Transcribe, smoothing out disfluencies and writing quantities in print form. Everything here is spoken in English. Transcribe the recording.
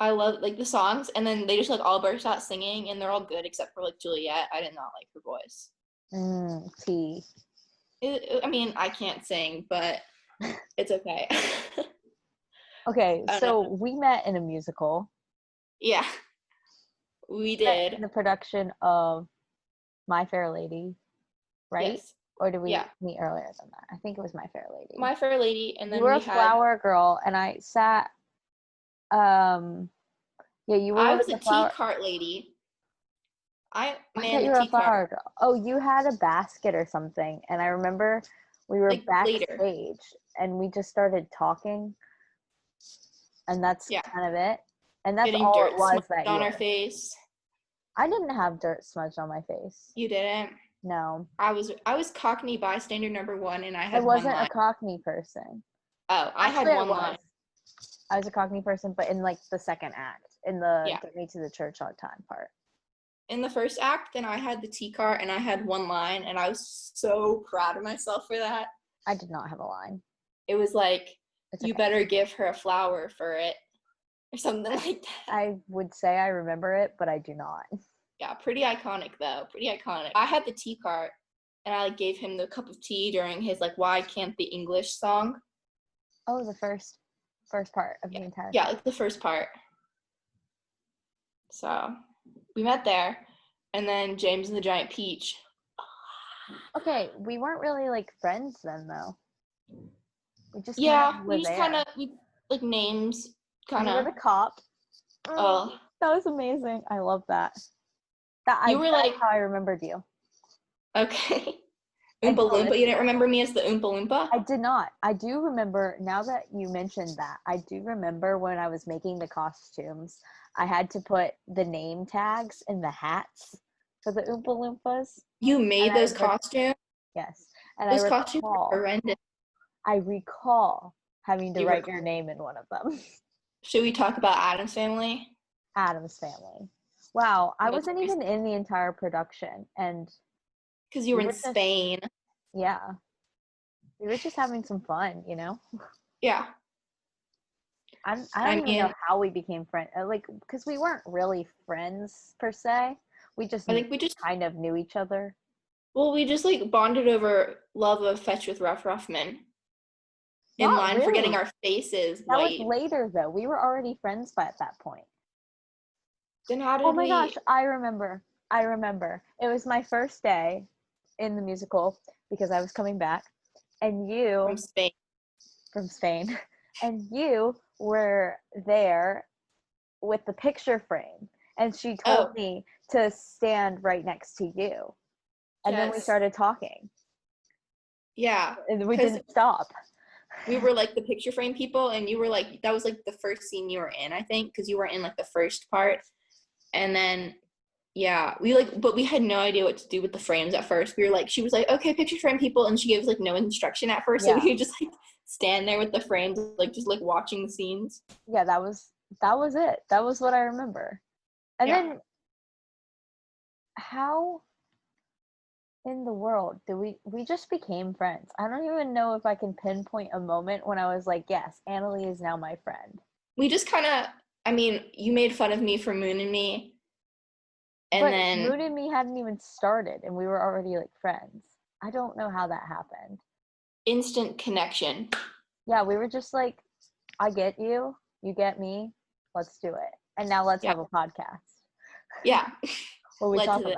I love, like, the songs, and then they just, like, all burst out singing, and they're all good except for, like, Juliet. I did not like her voice. T. I mean, I can't sing, but it's okay. Okay, so we met in a musical. Yeah, we did. In the production of My Fair Lady, right? Yes. Or did we meet earlier than that? I think it was My Fair Lady. My Fair Lady, and then you were a flower girl, and I sat. You were. I was a tea cart lady. I thought you were a flower girl. Oh, you had a basket or something, and I remember we were like backstage, and we just started talking, and that's kind of it. And that's getting all dirt it was that on year. our face. I didn't have dirt smudged on my face. You didn't? No. I was Cockney bystander number 1, and I had wasn't a Cockney person. Oh, I had one line. I was a Cockney person, but in like the second act, in the get me to the church on time part. In the first act, then I had the tea cart, and I had one line, and I was so proud of myself for that. I did not have a line. It was like, you better give her a flower for it, or something like that. I would say I remember it, but I do not. Yeah, pretty iconic, though. Pretty iconic. I had the tea cart, and I gave him the cup of tea during his, like, Why Can't the English song. Oh, the first part of the entire Yeah, like the first part. So, we met there, and then James and the Giant Peach. Okay, we weren't really, like, friends then, though. We just kind of, like, names, kind of. You were the cop. Oh. That was amazing. I love that. That's how I remembered you. Okay. Oompa Loompa. You didn't remember me as the Oompa Loompa? I did not. I do remember, now that you mentioned that, I do remember when I was making the costumes, I had to put the name tags in the hats for the Oompa Loompas. You made those costumes? Yes. And those costumes were horrendous. I recall having to write your name in one of them. Should we talk about Addams Family? Addams Family. Wow, I wasn't even in the entire production, and because you were in Spain. Yeah, we were just having some fun, you know. Yeah. I don't even know how we became friends. Like, because we weren't really friends per se. We just kind of knew each other. Well, we just like bonded over love of Fetch with Rough Ruffman. In line for getting our faces white. That was later, though. We were already friends at that point. Then how did Oh my gosh, I remember. It was my first day in the musical because I was coming back, and you from Spain, and you were there with the picture frame, and she told me to stand right next to you, and then we started talking. Yeah, and we didn't stop. We were like the picture frame people, and you were like, that was like the first scene you were in, I think, because you were in like the first part. And then, but we had no idea what to do with the frames at first. We were like, she was like, okay, picture frame people. And she gave us like no instruction at first. So we could just like stand there with the frames, like just like watching the scenes. Yeah, that was it. That was what I remember. And then how in the world did we just became friends? I don't even know if I can pinpoint a moment when I was like, yes, Annalee is now my friend. We just kind of, I mean, you made fun of me for Moon and Me. But then Moon and Me hadn't even started, and we were already like friends. I don't know how that happened. Instant connection. Yeah, we were just like, I get you, you get me, let's do it. And now let's have a podcast. Yeah. Where we talk about